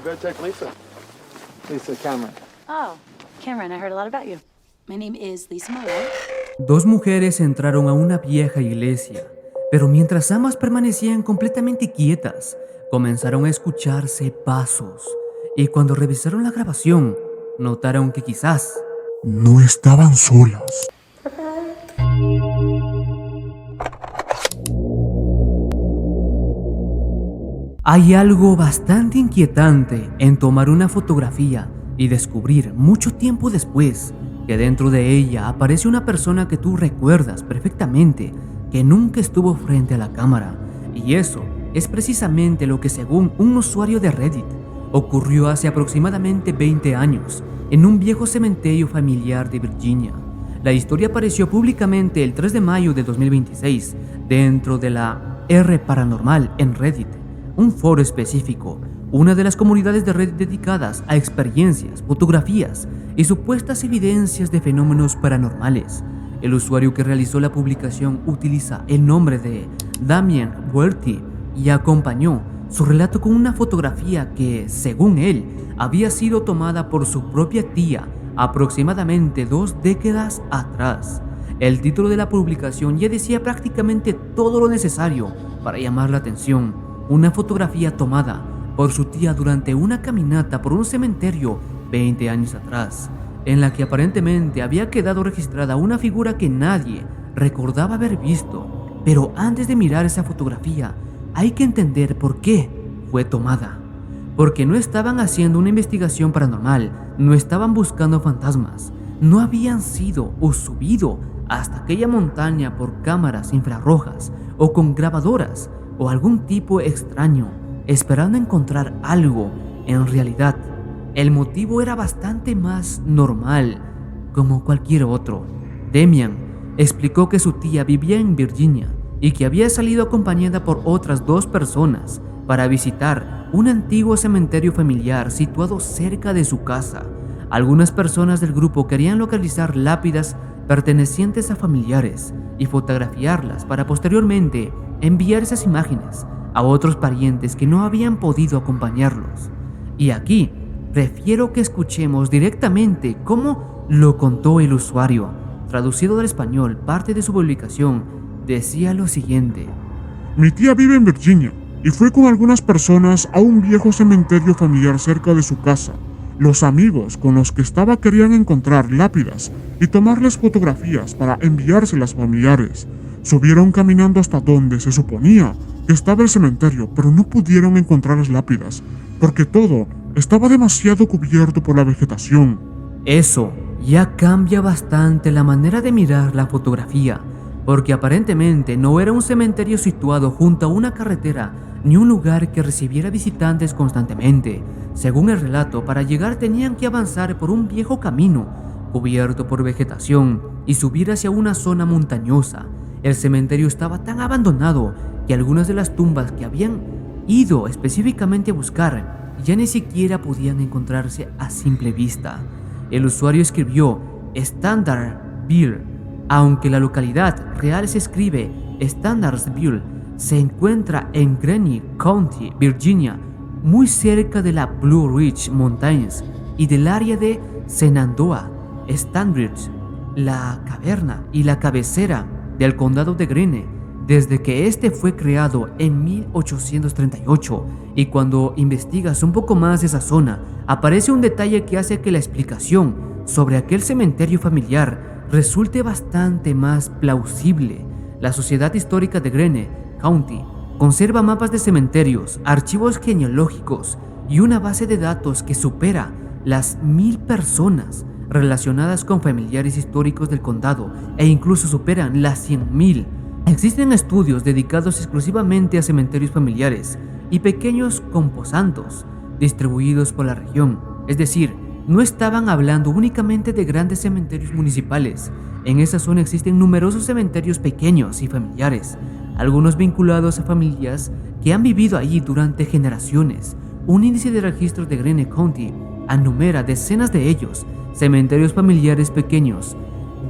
go check Lisa. Lisa Cameron. Oh, Cameron, I heard a lot about you. My name is Lisa Monroe. Dos mujeres entraron a una vieja iglesia, pero mientras ambas permanecían completamente quietas, comenzaron a escucharse pasos, y cuando revisaron la grabación, notaron que quizás no estaban solas. Hay algo bastante inquietante en tomar una fotografía y descubrir mucho tiempo después que dentro de ella aparece una persona que tú recuerdas perfectamente que nunca estuvo frente a la cámara. Y eso es precisamente lo que, según un usuario de Reddit, ocurrió hace aproximadamente 20 años en un viejo cementerio familiar de Virginia. La historia apareció públicamente el 3 de mayo de 2026 dentro de la R Paranormal en Reddit, un foro específico, una de las comunidades de Reddit dedicadas a experiencias, fotografías y supuestas evidencias de fenómenos paranormales. El usuario que realizó la publicación utiliza el nombre de Damien Werty y acompañó su relato con una fotografía que, según él, había sido tomada por su propia tía aproximadamente 2 décadas atrás. El título de la publicación ya decía prácticamente todo lo necesario para llamar la atención: una fotografía tomada por su tía durante una caminata por un cementerio 20 años atrás, en la que aparentemente había quedado registrada una figura que nadie recordaba haber visto. Pero antes de mirar esa fotografía, hay que entender por qué fue tomada. Porque no estaban haciendo una investigación paranormal, no estaban buscando fantasmas, no habían sido o subido hasta aquella montaña por cámaras infrarrojas o con grabadoras o algún tipo extraño, esperando encontrar algo. En realidad, el motivo era bastante más normal, como cualquier otro. Damian explicó que su tía vivía en Virginia y que había salido acompañada por otras 2 personas para visitar un antiguo cementerio familiar situado cerca de su casa. Algunas personas del grupo querían localizar lápidas pertenecientes a familiares y fotografiarlas para posteriormente enviar esas imágenes a otros parientes que no habían podido acompañarlos. Y aquí prefiero que escuchemos directamente cómo lo contó el usuario. Traducido del español, parte de su publicación decía lo siguiente: Mi tía vive en Virginia y fue con algunas personas a un viejo cementerio familiar cerca de su casa. Los amigos con los que estaba querían encontrar lápidas y tomarles fotografías para enviárselas a familiares. Subieron caminando hasta donde se suponía que estaba el cementerio, pero no pudieron encontrar las lápidas porque todo estaba demasiado cubierto por la vegetación. Eso ya cambia bastante la manera de mirar la fotografía, porque aparentemente no era un cementerio situado junto a una carretera ni un lugar que recibiera visitantes constantemente. Según el relato, para llegar tenían que avanzar por un viejo camino cubierto por vegetación y subir hacia una zona montañosa. El cementerio estaba tan abandonado que algunas de las tumbas que habían ido específicamente a buscar ya ni siquiera podían encontrarse a simple vista. El usuario escribió Standardville, aunque la localidad real se escribe Standardsville. Se encuentra en Greene County, Virginia, muy cerca de la Blue Ridge Mountains y del área de Shenandoah. Stanbridge, la caverna y la cabecera del condado de Greene, desde que este fue creado en 1838, y cuando investigas un poco más esa zona, aparece un detalle que hace que la explicación sobre aquel cementerio familiar resulte bastante más plausible. La Sociedad Histórica de Greene County conserva mapas de cementerios, archivos genealógicos y una base de datos que supera las 1000 personas relacionadas con familiares históricos del condado e incluso superan las 100,000. Existen estudios dedicados exclusivamente a cementerios familiares y pequeños camposantos distribuidos por la región, es decir, no estaban hablando únicamente de grandes cementerios municipales. En esa zona existen numerosos cementerios pequeños y familiares, algunos vinculados a familias que han vivido allí durante generaciones. Un índice de registros de Greene County enumera decenas de ellos: cementerios familiares pequeños,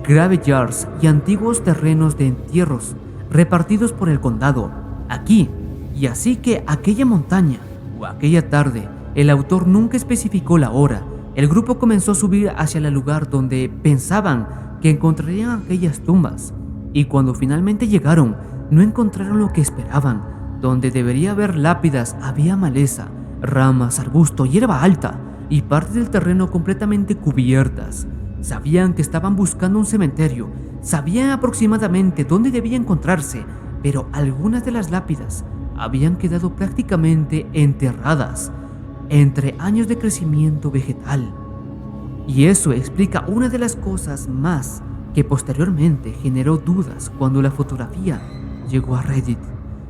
graveyards y antiguos terrenos de entierros repartidos por el condado. Aquí y así que aquella montaña o aquella tarde El autor nunca especificó la hora. El grupo comenzó a subir hacia el lugar donde pensaban que encontrarían aquellas tumbas, y cuando finalmente llegaron, no encontraron lo que esperaban. Donde debería haber lápidas había maleza, ramas, arbusto, hierba alta y partes del terreno completamente cubiertas. Sabían que estaban buscando un cementerio, sabían aproximadamente dónde debía encontrarse, pero algunas de las lápidas habían quedado prácticamente enterradas entre años de crecimiento vegetal. Y eso explica una de las cosas más que posteriormente generó dudas cuando la fotografía llegó a Reddit,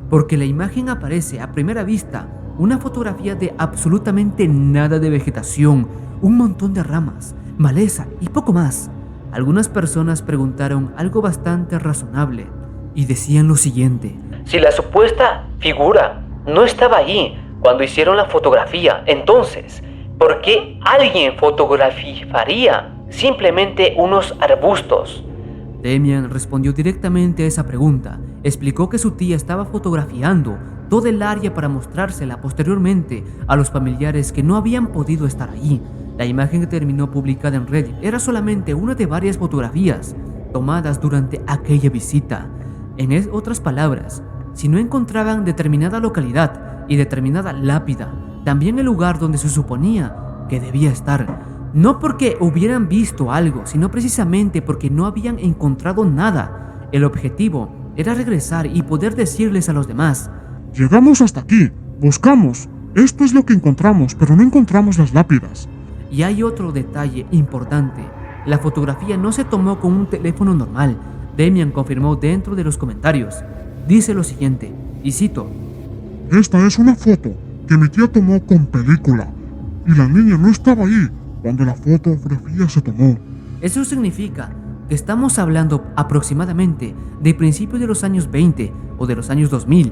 porque la imagen aparece a primera vista una fotografía de absolutamente nada de vegetación, un montón de ramas, maleza y poco más. Algunas personas preguntaron algo bastante razonable y decían lo siguiente: si la supuesta figura no estaba allí cuando hicieron la fotografía, entonces, ¿por qué alguien fotografiaría simplemente unos arbustos? Damian respondió directamente a esa pregunta. Explicó que su tía estaba fotografiando toda el área para mostrársela posteriormente a los familiares que no habían podido estar allí. La imagen que terminó publicada en Reddit era solamente una de varias fotografías tomadas durante aquella visita. En otras palabras, si no encontraban determinada localidad y determinada lápida, también el lugar donde se suponía que debía estar, no porque hubieran visto algo, sino precisamente porque no habían encontrado nada. El objetivo era regresar y poder decirles a los demás: llegamos hasta aquí, buscamos, esto es lo que encontramos, pero no encontramos las lápidas. Y hay otro detalle importante: la fotografía no se tomó con un teléfono normal. Damian confirmó dentro de los comentarios. Dice lo siguiente, y cito: esta es una foto que mi tía tomó con película, y la niña no estaba ahí cuando la fotografía se tomó. Eso significa que estamos hablando aproximadamente de principios de los años 20 o de los años 2000,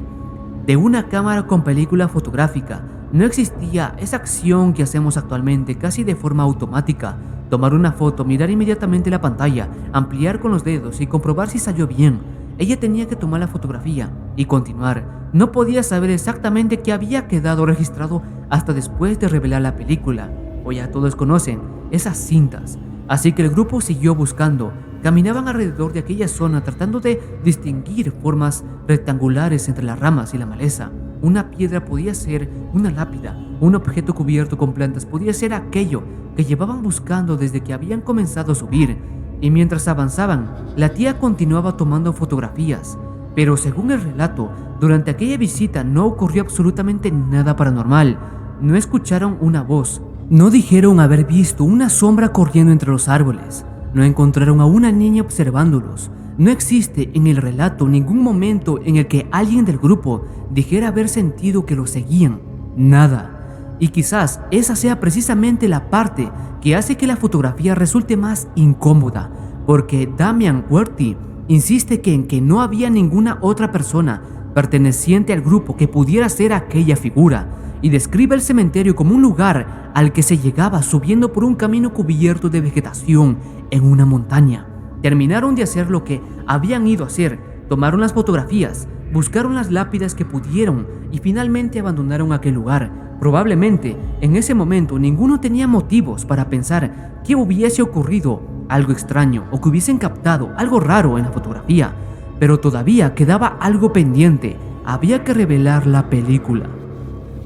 de una cámara con película fotográfica. No existía esa acción que hacemos actualmente casi de forma automática: tomar una foto, mirar inmediatamente la pantalla, ampliar con los dedos y comprobar si salió bien. Ella tenía que tomar la fotografía y continuar. No podía saber exactamente qué había quedado registrado hasta después de revelar la película, o ya todos conocen esas cintas. Así que el grupo siguió buscando. Caminaban alrededor de aquella zona tratando de distinguir formas rectangulares entre las ramas y la maleza. Una piedra podía ser una lápida, un objeto cubierto con plantas podía ser aquello que llevaban buscando desde que habían comenzado a subir. Y mientras avanzaban, la tía continuaba tomando fotografías. Pero según el relato, durante aquella visita no ocurrió absolutamente nada paranormal. No escucharon una voz, no dijeron haber visto una sombra corriendo entre los árboles, no encontraron a una niña observándolos. No existe en el relato ningún momento en el que alguien del grupo dijera haber sentido que lo seguían. Nada. Y quizás esa sea precisamente la parte que hace que la fotografía resulte más incómoda, porque Damian Werty insiste en que no había ninguna otra persona perteneciente al grupo que pudiera ser aquella figura, y describe el cementerio como un lugar al que se llegaba subiendo por un camino cubierto de vegetación en una montaña. Terminaron de hacer lo que habían ido a hacer, tomaron las fotografías, buscaron las lápidas que pudieron y finalmente abandonaron aquel lugar. Probablemente en ese momento ninguno tenía motivos para pensar que hubiese ocurrido algo extraño o que hubiesen captado algo raro en la fotografía, pero todavía quedaba algo pendiente: había que revelar la película.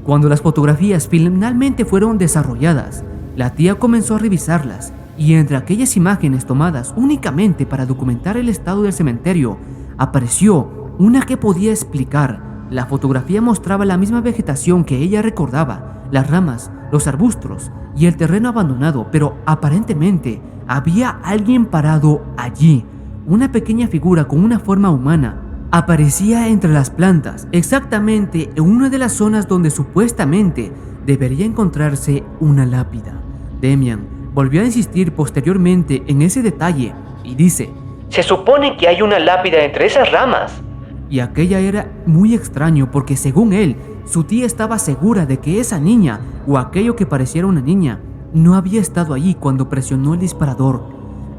Cuando las fotografías finalmente fueron desarrolladas, la tía comenzó a revisarlas, y entre aquellas imágenes tomadas únicamente para documentar el estado del cementerio, apareció una que podía explicar. La fotografía mostraba la misma vegetación que ella recordaba, las ramas, los arbustos y el terreno abandonado, pero aparentemente había alguien parado allí. Una pequeña figura con una forma humana aparecía entre las plantas, exactamente en una de las zonas donde supuestamente debería encontrarse una lápida. Damian volvió a insistir posteriormente en ese detalle y dice: se supone que hay una lápida entre esas ramas. Y aquella era muy extraño porque según él, su tía estaba segura de que esa niña, o aquello que pareciera una niña, no había estado allí cuando presionó el disparador.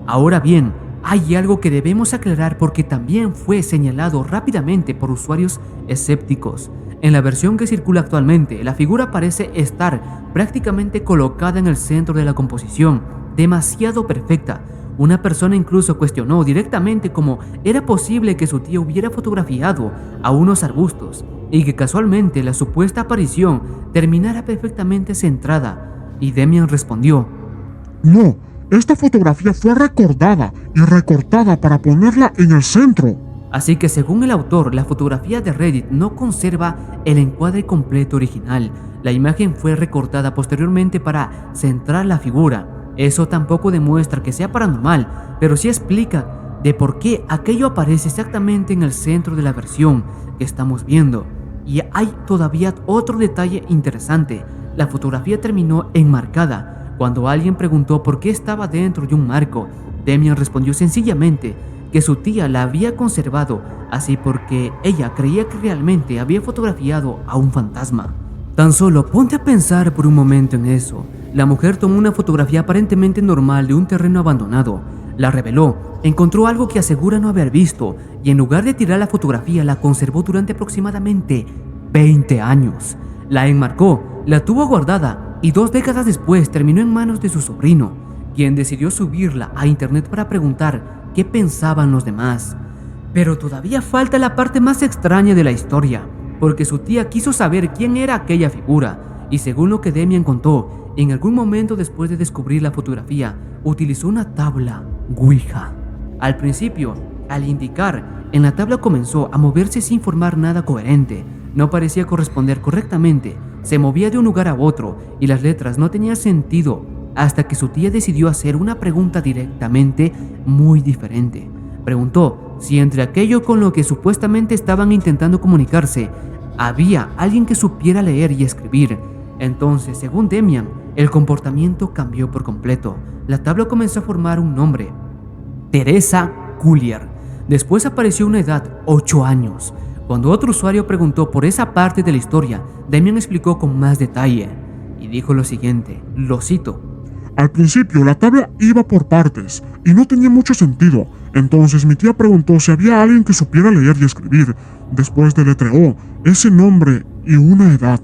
Ahora bien, hay algo que debemos aclarar porque también fue señalado rápidamente por usuarios escépticos. En la versión que circula actualmente, la figura parece estar prácticamente colocada en el centro de la composición, demasiado perfecta. Una persona incluso cuestionó directamente cómo era posible que su tía hubiera fotografiado a unos arbustos y que casualmente la supuesta aparición terminara perfectamente centrada. Y Demian respondió: No, esta fotografía fue recordada y recortada para ponerla en el centro. Así que según el autor, la fotografía de Reddit no conserva el encuadre completo original. La imagen fue recortada posteriormente para centrar la figura. Eso tampoco demuestra que sea paranormal, pero sí explica de por qué aquello aparece exactamente en el centro de la versión que estamos viendo. Y hay todavía otro detalle interesante. La fotografía terminó enmarcada. Cuando alguien preguntó por qué estaba dentro de un marco, Demian respondió sencillamente que su tía la había conservado así porque ella creía que realmente había fotografiado a un fantasma. Tan solo ponte a pensar por un momento en eso. La mujer tomó una fotografía aparentemente normal de un terreno abandonado, la reveló, encontró algo que asegura no haber visto y en lugar de tirar la fotografía la conservó durante aproximadamente 20 años. La enmarcó, la tuvo guardada y 2 décadas después terminó en manos de su sobrino, quien decidió subirla a internet para preguntar qué pensaban los demás. Pero todavía falta la parte más extraña de la historia, porque su tía quiso saber quién era aquella figura y según lo que Demian contó, en algún momento después de descubrir la fotografía, utilizó una tabla Ouija. Al principio, al indicar, en la tabla comenzó a moverse sin formar nada coherente, no parecía corresponder correctamente, se movía de un lugar a otro y las letras no tenían sentido, hasta que su tía decidió hacer una pregunta directamente muy diferente. Preguntó si entre aquello con lo que supuestamente estaban intentando comunicarse, había alguien que supiera leer y escribir. Entonces, según Demian, el comportamiento cambió por completo. La tabla comenzó a formar un nombre: Teresa Collier. Después apareció una edad, 8 años. Cuando otro usuario preguntó por esa parte de la historia, Demian explicó con más detalle y dijo lo siguiente, lo cito: Al principio la tabla iba por partes y no tenía mucho sentido. Entonces mi tía preguntó si había alguien que supiera leer y escribir. Después deletreó ese nombre y una edad.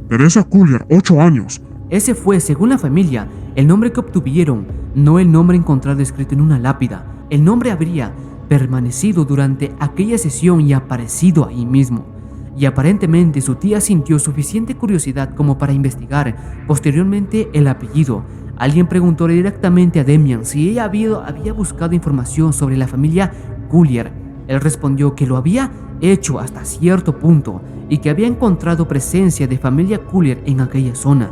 Teresa Collier, 8 años. Ese fue, según la familia, el nombre que obtuvieron, no el nombre encontrado escrito en una lápida. El nombre habría permanecido durante aquella sesión y aparecido ahí mismo. Y aparentemente su tía sintió suficiente curiosidad como para investigar posteriormente el apellido. Alguien preguntó directamente a Demian si ella había buscado información sobre la familia Collier. Él respondió que lo había hecho hasta cierto punto y que había encontrado presencia de familia Collier en aquella zona.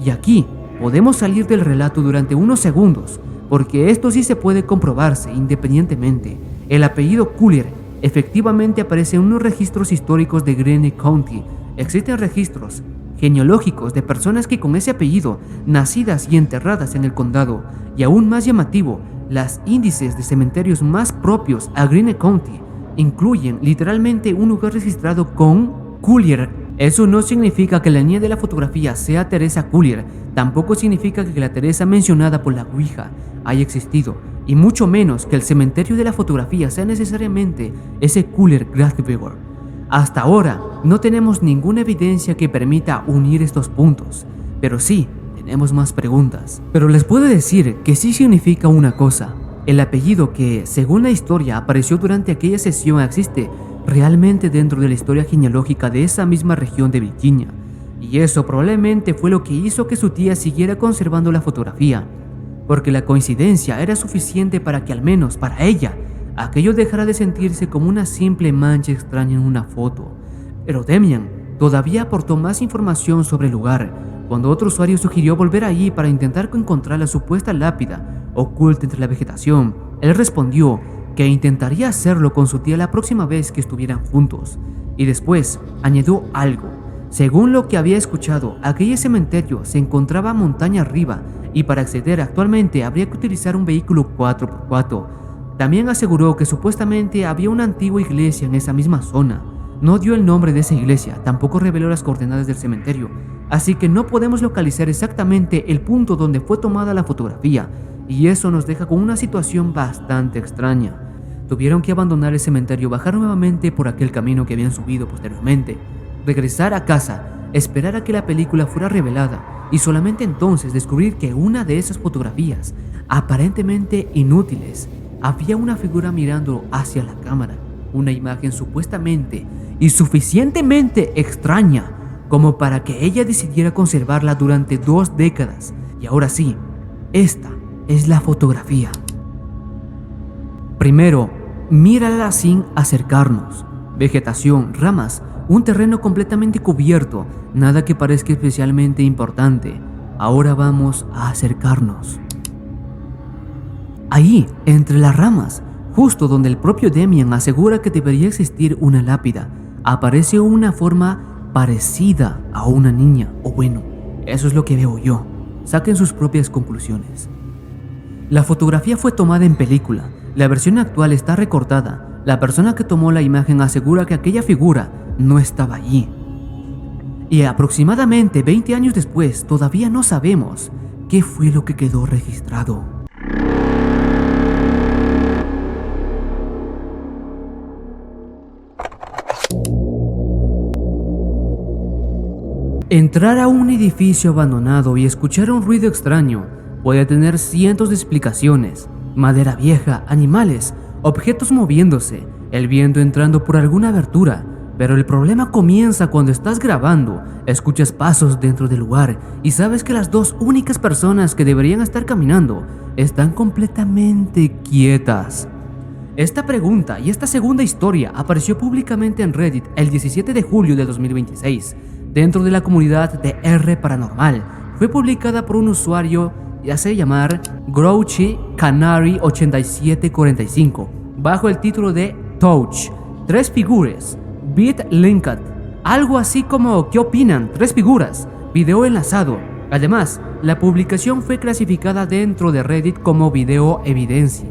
Y aquí podemos salir del relato durante unos segundos, porque esto sí se puede comprobarse independientemente. El apellido Collier efectivamente aparece en unos registros históricos de Greene County. Existen registros genealógicos de personas que con ese apellido, nacidas y enterradas en el condado, y aún más llamativo, las índices de cementerios más propios a Greene County incluyen literalmente un lugar registrado con Collier. Eso no significa que la niña de la fotografía sea Teresa Collier, tampoco significa que la Teresa mencionada por la Ouija haya existido, y mucho menos que el cementerio de la fotografía sea necesariamente ese Collier Grafenberg. Hasta ahora no tenemos ninguna evidencia que permita unir estos puntos, pero sí tenemos más preguntas. Pero les puedo decir que sí significa una cosa: el apellido que, según la historia, apareció durante aquella sesión existe realmente dentro de la historia genealógica de esa misma región de Virginia, y eso probablemente fue lo que hizo que su tía siguiera conservando la fotografía, porque la coincidencia era suficiente para que al menos para ella aquello dejara de sentirse como una simple mancha extraña en una foto. Pero Demian todavía aportó más información sobre el lugar, cuando otro usuario sugirió volver allí para intentar encontrar la supuesta lápida oculta entre la vegetación. Él respondió que intentaría hacerlo con su tía la próxima vez que estuvieran juntos, y después añadió algo. Según lo que había escuchado, aquel cementerio se encontraba montaña arriba y para acceder actualmente habría que utilizar un vehículo 4x4. También aseguró que supuestamente había una antigua iglesia en esa misma zona. No dio el nombre de esa iglesia, tampoco reveló las coordenadas del cementerio, así que no podemos localizar exactamente el punto donde fue tomada la fotografía. y eso nos deja con una situación bastante extraña. Tuvieron que abandonar el cementerio, bajar nuevamente por aquel camino que habían subido posteriormente, regresar a casa, esperar a que la película fuera revelada y solamente entonces descubrir que una de esas fotografías, aparentemente inútiles, había una figura mirando hacia la cámara, una imagen supuestamente y suficientemente extraña como para que ella decidiera conservarla durante 2 décadas. Y ahora sí, esta es la fotografía. Primero, mírala sin acercarnos. Vegetación, ramas, un terreno completamente cubierto, nada que parezca especialmente importante. Ahora vamos a acercarnos. Ahí, entre las ramas, justo donde el propio Damien asegura que debería existir una lápida, aparece una forma parecida a una niña, o bueno, eso es lo que veo yo. Saquen sus propias conclusiones. La fotografía fue tomada en película. La versión actual está recortada. La persona que tomó la imagen asegura que aquella figura no estaba allí. Y aproximadamente 20 años después, todavía no sabemos qué fue lo que quedó registrado. Entrar a un edificio abandonado y escuchar un ruido extraño puede tener cientos de explicaciones: madera vieja, animales, objetos moviéndose, el viento entrando por alguna abertura. Pero el problema comienza cuando estás grabando, escuchas pasos dentro del lugar y sabes que las 2 únicas personas que deberían estar caminando están completamente quietas. Esta pregunta y esta segunda historia apareció públicamente en Reddit el 17 de julio de 2026. Dentro de la comunidad de R Paranormal, fue publicada por un usuario y hace llamar Grouchy Canary 8745 bajo el título de Touch, 3 figuras, Beat Linked, algo así como ¿qué opinan? 3 figuras, video enlazado. Además, la publicación fue clasificada dentro de Reddit como video evidencia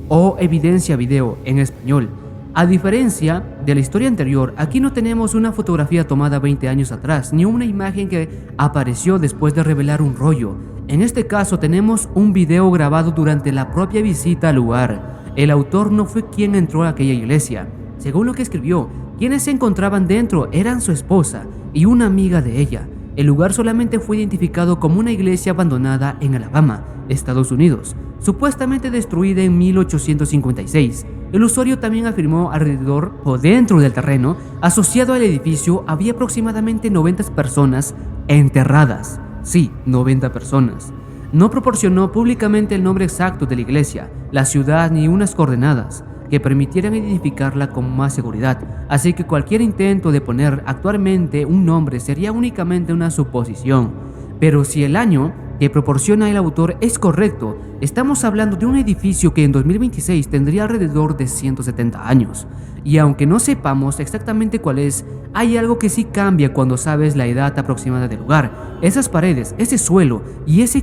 o evidencia video en español. A diferencia de la historia anterior, aquí no tenemos una fotografía tomada 20 años atrás, ni una imagen que apareció después de revelar un rollo. En este caso tenemos un video grabado durante la propia visita al lugar. El autor no fue quien entró a aquella iglesia. Según lo que escribió, quienes se encontraban dentro eran su esposa y una amiga de ella. El lugar solamente fue identificado como una iglesia abandonada en Alabama, Estados Unidos, supuestamente destruida en 1856. El usuario también afirmó alrededor o dentro del terreno asociado al edificio había aproximadamente 90 personas enterradas. Sí, 90 personas. No proporcionó públicamente el nombre exacto de la iglesia, la ciudad ni unas coordenadas que permitieran identificarla con más seguridad, así que cualquier intento de poner actualmente un nombre sería únicamente una suposición. Pero si el año que proporciona el autor es correcto, estamos hablando de un edificio que en 2026 tendría alrededor de 170 años. Y aunque no sepamos exactamente cuál es, hay algo que sí cambia cuando sabes la edad aproximada del lugar. Esas paredes, ese suelo y ese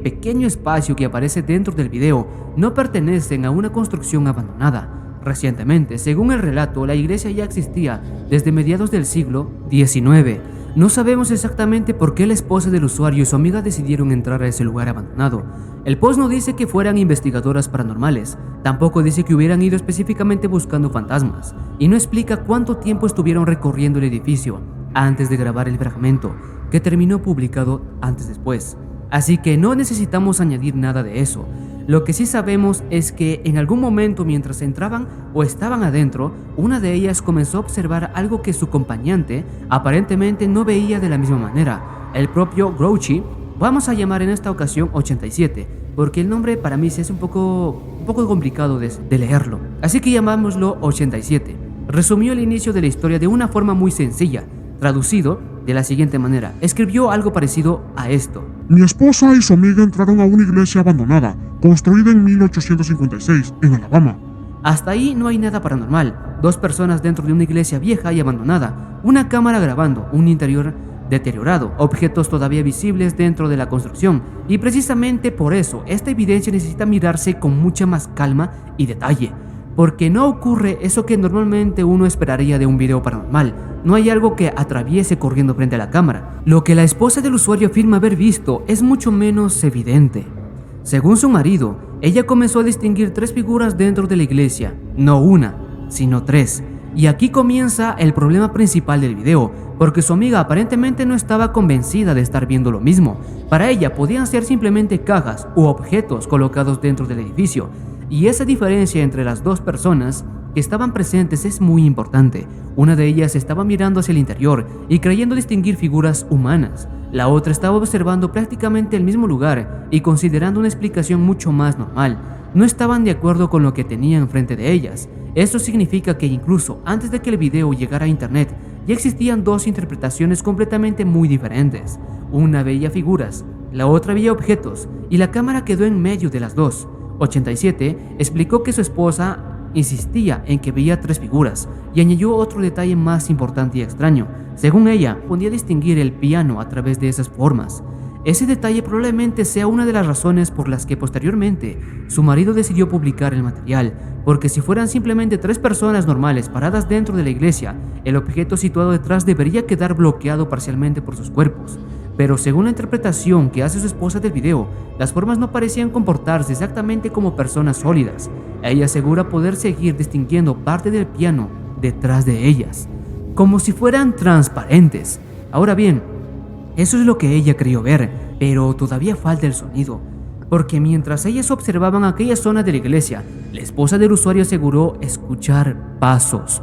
pequeño espacio que aparece dentro del video no pertenecen a una construcción abandonada. Recientemente, según el relato, la iglesia ya existía desde mediados del siglo XIX. No sabemos exactamente por qué la esposa del usuario y su amiga decidieron entrar a ese lugar abandonado. El post no dice que fueran investigadoras paranormales, tampoco dice que hubieran ido específicamente buscando fantasmas, y no explica cuánto tiempo estuvieron recorriendo el edificio antes de grabar el fragmento, que terminó publicado antes después. Así que no necesitamos añadir nada de eso. Lo que sí sabemos es que en algún momento mientras entraban o estaban adentro, una de ellas comenzó a observar algo que su acompañante aparentemente no veía de la misma manera. El propio Grouchy, vamos a llamar en esta ocasión 87, porque el nombre para mí es un poco complicado de leerlo, así que llamámoslo 87. Resumió el inicio de la historia de una forma muy sencilla, traducido de la siguiente manera. Escribió algo parecido a esto: Mi esposa y su amiga entraron a una iglesia abandonada, construida en 1856, en Alabama. Hasta ahí no hay nada paranormal. 2 personas dentro de una iglesia vieja y abandonada, una cámara grabando, un interior deteriorado, objetos todavía visibles dentro de la construcción. Y precisamente por eso, esta evidencia necesita mirarse con mucha más calma y detalle, porque no ocurre eso que normalmente uno esperaría de un video paranormal. No hay algo que atraviese corriendo frente a la cámara. Lo que la esposa del usuario afirma haber visto es mucho menos evidente. Según su marido, ella comenzó a distinguir 3 figuras dentro de la iglesia, no una, sino 3. Y aquí comienza el problema principal del video, porque su amiga aparentemente no estaba convencida de estar viendo lo mismo. Para ella podían ser simplemente cajas u objetos colocados dentro del edificio, y esa diferencia entre las 2 personas que estaban presentes es muy importante. Una de ellas estaba mirando hacia el interior y creyendo distinguir figuras humanas. La otra estaba observando prácticamente el mismo lugar y considerando una explicación mucho más normal. No estaban de acuerdo con lo que tenían enfrente de ellas. Esto significa que incluso antes de que el video llegara a internet, ya existían 2 interpretaciones completamente muy diferentes. Una veía figuras, la otra veía objetos, y la cámara quedó en medio de las 2. 87 explicó que su esposa insistía en que veía 3 figuras y añadió otro detalle más importante y extraño. Según ella, podía distinguir el piano a través de esas formas. Ese detalle probablemente sea una de las razones por las que posteriormente su marido decidió publicar el material, porque si fueran simplemente 3 personas normales paradas dentro de la iglesia, el objeto situado detrás debería quedar bloqueado parcialmente por sus cuerpos. Pero según la interpretación que hace su esposa del video, las formas no parecían comportarse exactamente como personas sólidas. Ella asegura poder seguir distinguiendo parte del piano detrás de ellas, como si fueran transparentes. Ahora bien, eso es lo que ella creyó ver, pero todavía falta el sonido, porque mientras ellas observaban aquella zona de la iglesia, la esposa del usuario aseguró escuchar pasos.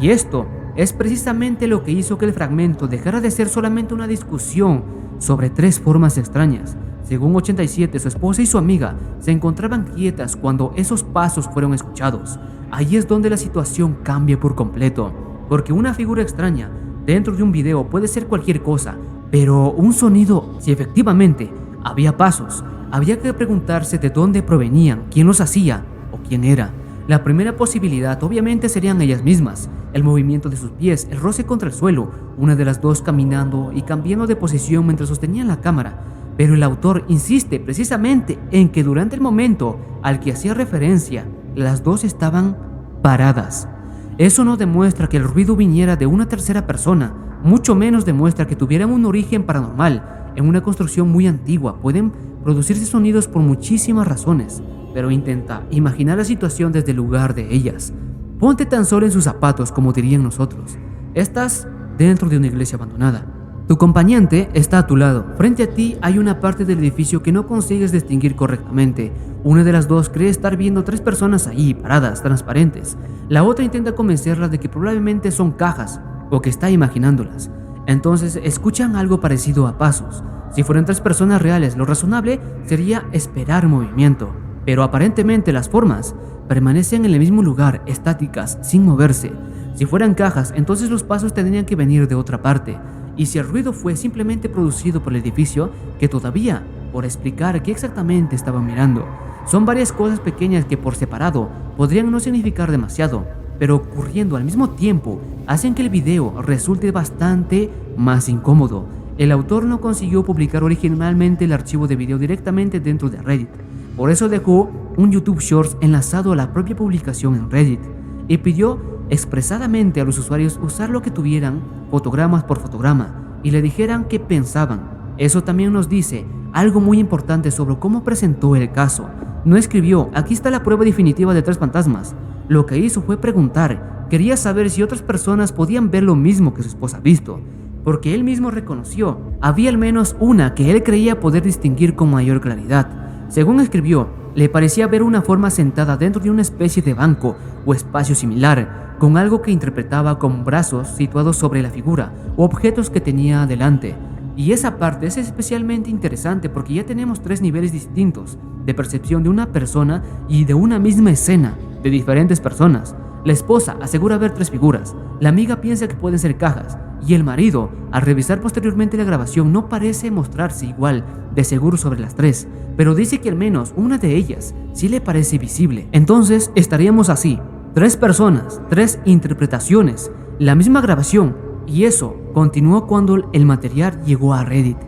Y esto es precisamente lo que hizo que el fragmento dejara de ser solamente una discusión sobre 3 formas extrañas. Según 87, su esposa y su amiga se encontraban quietas cuando esos pasos fueron escuchados. Ahí es donde la situación cambia por completo, porque una figura extraña dentro de un video puede ser cualquier cosa, pero un sonido, si efectivamente había pasos, había que preguntarse de dónde provenían, quién los hacía o quién era. La primera posibilidad obviamente serían ellas mismas, el movimiento de sus pies, el roce contra el suelo, una de las 2 caminando y cambiando de posición mientras sostenían la cámara. Pero el autor insiste precisamente en que durante el momento al que hacía referencia, las 2 estaban paradas. Eso no demuestra que el ruido viniera de una tercera persona, mucho menos demuestra que tuvieran un origen paranormal. En una construcción muy antigua pueden producirse sonidos por muchísimas razones, pero intenta imaginar la situación desde el lugar de ellas. Ponte tan solo en sus zapatos, como dirían nosotros. Estás dentro de una iglesia abandonada. Tu acompañante está a tu lado. Frente a ti hay una parte del edificio que no consigues distinguir correctamente. Una de las 2 cree estar viendo 3 personas ahí, paradas, transparentes. La otra intenta convencerla de que probablemente son cajas o que está imaginándolas. Entonces escuchan algo parecido a pasos. Si fueran 3 personas reales, lo razonable sería esperar movimiento. Pero aparentemente las formas permanecen en el mismo lugar, estáticas, sin moverse. Si fueran cajas, entonces los pasos tendrían que venir de otra parte. Y si el ruido fue simplemente producido por el edificio, que todavía por explicar qué exactamente estaban mirando. Son varias cosas pequeñas que por separado podrían no significar demasiado, pero ocurriendo al mismo tiempo hacen que el video resulte bastante más incómodo. El autor no consiguió publicar originalmente el archivo de video directamente dentro de Reddit, por eso dejó un YouTube Shorts enlazado a la propia publicación en Reddit y pidió expresadamente a los usuarios usar lo que tuvieran, fotogramas por fotograma, y le dijeran qué pensaban. Eso también nos dice algo muy importante sobre cómo presentó el caso. No escribió, aquí está la prueba definitiva de 3 fantasmas. Lo que hizo fue preguntar, quería saber si otras personas podían ver lo mismo que su esposa ha visto, porque él mismo reconoció, había al menos una que él creía poder distinguir con mayor claridad. Según escribió, le parecía ver una forma sentada dentro de una especie de banco o espacio similar, con algo que interpretaba como brazos situados sobre la figura o objetos que tenía delante. Y esa parte es especialmente interesante porque ya tenemos 3 niveles distintos de percepción de una persona y de una misma escena de diferentes personas. La esposa asegura ver 3 figuras, la amiga piensa que pueden ser cajas, y el marido, al revisar posteriormente la grabación, no parece mostrarse igual de seguro sobre las 3, pero dice que al menos una de ellas sí le parece visible. Entonces estaríamos así, 3 personas, 3 interpretaciones, la misma grabación, y eso continuó cuando el material llegó a Reddit.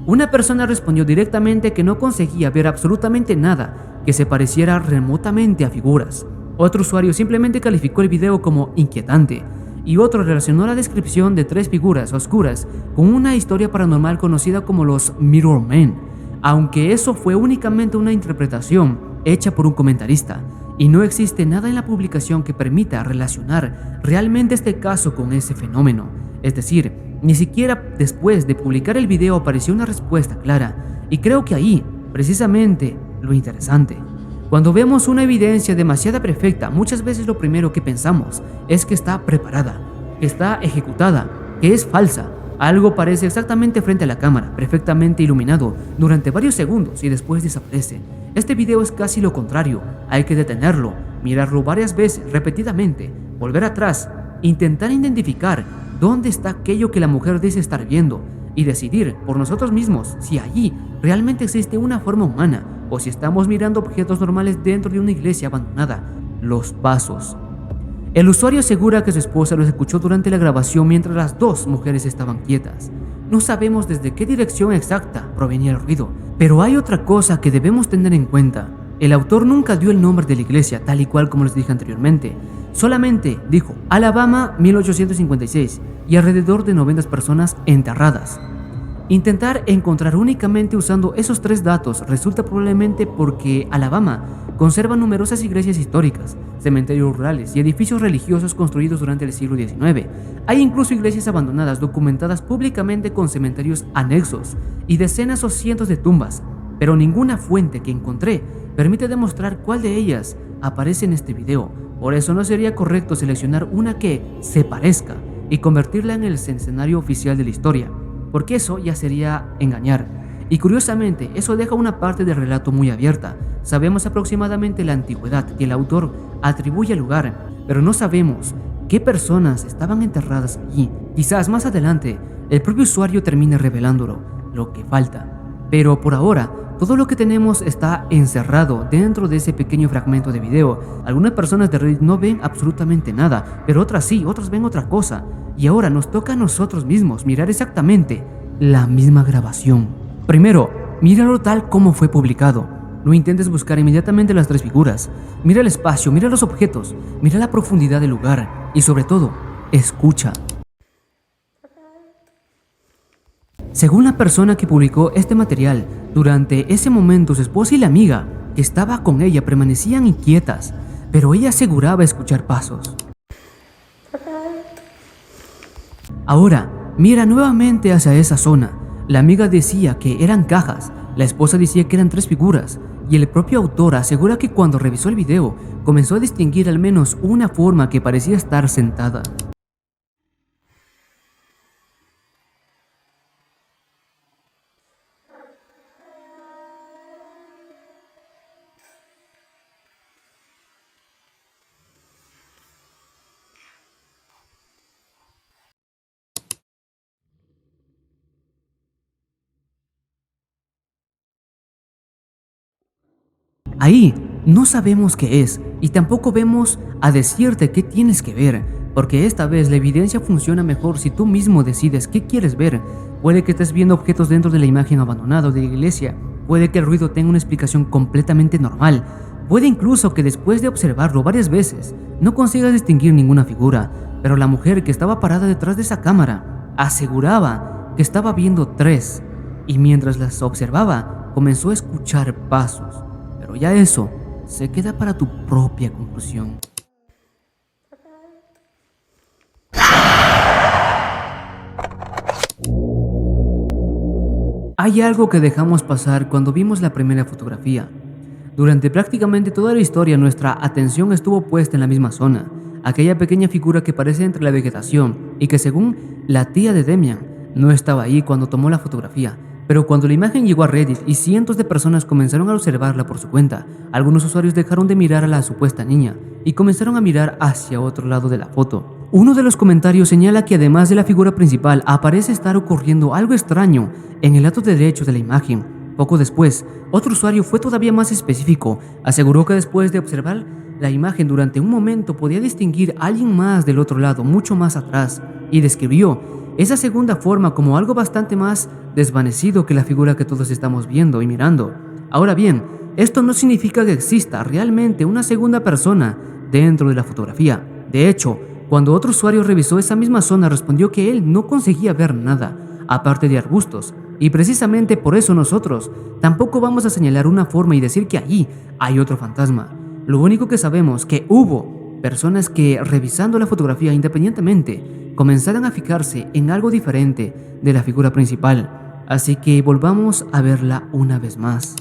Una persona respondió directamente que no conseguía ver absolutamente nada que se pareciera remotamente a figuras. Otro usuario simplemente calificó el video como inquietante, y otro relacionó la descripción de 3 figuras oscuras con una historia paranormal conocida como los Mirror Men. aunque eso fue únicamente una interpretación hecha por un comentarista, y no existe nada en la publicación que permita relacionar realmente este caso con ese fenómeno. Es decir, ni siquiera después de publicar el video apareció una respuesta clara, y creo que ahí, precisamente, lo interesante. Cuando vemos una evidencia demasiado perfecta, muchas veces lo primero que pensamos es que está preparada, que está ejecutada, que es falsa. Algo parece exactamente frente a la cámara, perfectamente iluminado durante varios segundos y después desaparece. Este video es casi lo contrario. Hay que detenerlo, mirarlo varias veces, repetidamente, volver atrás, intentar identificar dónde está aquello que la mujer dice estar viendo y decidir por nosotros mismos si allí realmente existe una forma humana o si estamos mirando objetos normales dentro de una iglesia abandonada. Los pasos. El usuario asegura que su esposa los escuchó durante la grabación mientras las dos mujeres estaban quietas. No sabemos desde qué dirección exacta provenía el ruido, pero hay otra cosa que debemos tener en cuenta. El autor nunca dio el nombre de la iglesia, tal y cual como les dije anteriormente. Solamente dijo Alabama 1856 y alrededor de 90 personas enterradas. Intentar encontrar únicamente usando esos 3 datos resulta probablemente porque Alabama conserva numerosas iglesias históricas, cementerios rurales y edificios religiosos construidos durante el siglo XIX. Hay incluso iglesias abandonadas documentadas públicamente con cementerios anexos y decenas o cientos de tumbas, pero ninguna fuente que encontré permite demostrar cuál de ellas aparece en este video. Por eso no sería correcto seleccionar una que se parezca y convertirla en el escenario oficial de la historia, porque eso ya sería engañar. Y curiosamente, eso deja una parte del relato muy abierta. Sabemos aproximadamente la antigüedad que el autor atribuye al lugar, pero no sabemos qué personas estaban enterradas allí. Quizás más adelante el propio usuario termine revelándolo, lo que falta. Pero por ahora, todo lo que tenemos está encerrado dentro de ese pequeño fragmento de video. Algunas personas de Reddit no ven absolutamente nada, pero otras sí, otras ven otra cosa. Y ahora nos toca a nosotros mismos mirar exactamente la misma grabación. Primero, míralo tal como fue publicado. No intentes buscar inmediatamente las 3 figuras. Mira el espacio, mira los objetos, mira la profundidad del lugar y sobre todo, escucha. Según la persona que publicó este material, durante ese momento su esposa y la amiga que estaba con ella permanecían inquietas, pero ella aseguraba escuchar pasos. Ahora, mira nuevamente hacia esa zona. La amiga decía que eran cajas, la esposa decía que eran 3 figuras, y el propio autor asegura que cuando revisó el video, comenzó a distinguir al menos una forma que parecía estar sentada. Ahí no sabemos qué es y tampoco vemos a decirte qué tienes que ver, porque esta vez la evidencia funciona mejor si tú mismo decides qué quieres ver. Puede que estés viendo objetos dentro de la imagen abandonada de la iglesia, puede que el ruido tenga una explicación completamente normal, puede incluso que después de observarlo varias veces no consigas distinguir ninguna figura, pero la mujer que estaba parada detrás de esa cámara aseguraba que estaba viendo 3 y mientras las observaba comenzó a escuchar pasos. Pero ya eso se queda para tu propia conclusión. Hay algo que dejamos pasar cuando vimos la primera fotografía. Durante prácticamente toda la historia nuestra atención estuvo puesta en la misma zona, aquella pequeña figura que aparece entre la vegetación y que según la tía de Demian no estaba ahí cuando tomó la fotografía. Pero cuando la imagen llegó a Reddit y cientos de personas comenzaron a observarla por su cuenta, algunos usuarios dejaron de mirar a la supuesta niña y comenzaron a mirar hacia otro lado de la foto. Uno de los comentarios señala que además de la figura principal aparece estar ocurriendo algo extraño en el lado derecho de la imagen. Poco después, otro usuario fue todavía más específico, aseguró que después de observar la imagen durante un momento podía distinguir a alguien más del otro lado, mucho más atrás, y describió esa segunda forma como algo bastante más desvanecido que la figura que todos estamos viendo y mirando. Ahora bien, esto no significa que exista realmente una segunda persona dentro de la fotografía. De hecho, cuando otro usuario revisó esa misma zona respondió que él no conseguía ver nada, aparte de arbustos, Y precisamente por eso nosotros tampoco vamos a señalar una forma y decir que allí hay otro fantasma. Lo único que sabemos que hubo personas que, revisando la fotografía independientemente, comenzaron a fijarse en algo diferente de la figura principal. Así que volvamos a verla una vez más.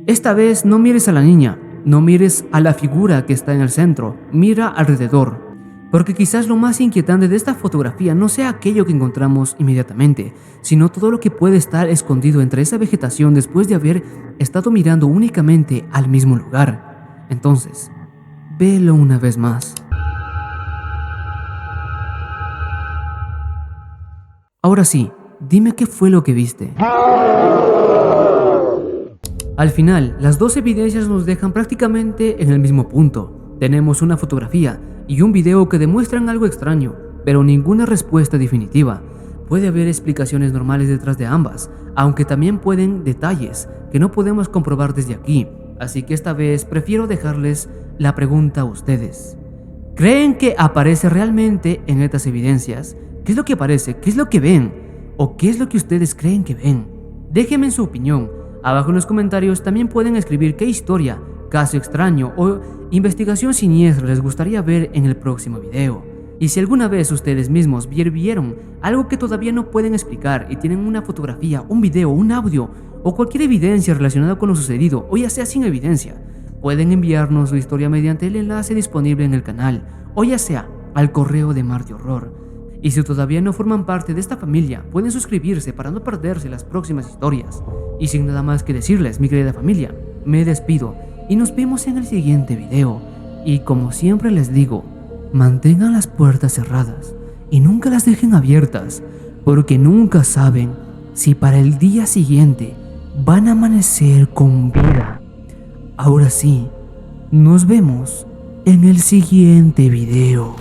Esta vez no mires a la niña, no mires a la figura que está en el centro, mira alrededor. Porque quizás lo más inquietante de esta fotografía no sea aquello que encontramos inmediatamente, sino todo lo que puede estar escondido entre esa vegetación después de haber estado mirando únicamente al mismo lugar. Entonces, velo una vez más. Ahora sí, dime qué fue lo que viste. Al final, las dos evidencias nos dejan prácticamente en el mismo punto. Tenemos una fotografía y un video que demuestran algo extraño, pero ninguna respuesta definitiva. Puede haber explicaciones normales detrás de ambas, aunque también pueden detalles que no podemos comprobar desde aquí. Así que esta vez prefiero dejarles la pregunta a ustedes. ¿Creen que aparece realmente en estas evidencias? ¿Qué es lo que aparece? ¿Qué es lo que ven? ¿O qué es lo que ustedes creen que ven? Déjenme su opinión. Abajo en los comentarios también pueden escribir qué historia, caso extraño o investigación siniestra les gustaría ver en el próximo video. Y si alguna vez ustedes mismos vieron algo que todavía no pueden explicar y tienen una fotografía, un video, un audio o cualquier evidencia relacionada con lo sucedido, o ya sea sin evidencia, pueden enviarnos su historia mediante el enlace disponible en el canal, o ya sea al correo de Mar de Horror. Y si todavía no forman parte de esta familia, pueden suscribirse para no perderse las próximas historias. Y sin nada más que decirles, mi querida familia, me despido y nos vemos en el siguiente video. Y como siempre les digo, mantengan las puertas cerradas y nunca las dejen abiertas, porque nunca saben si para el día siguiente van a amanecer con vida. Ahora sí, nos vemos en el siguiente video.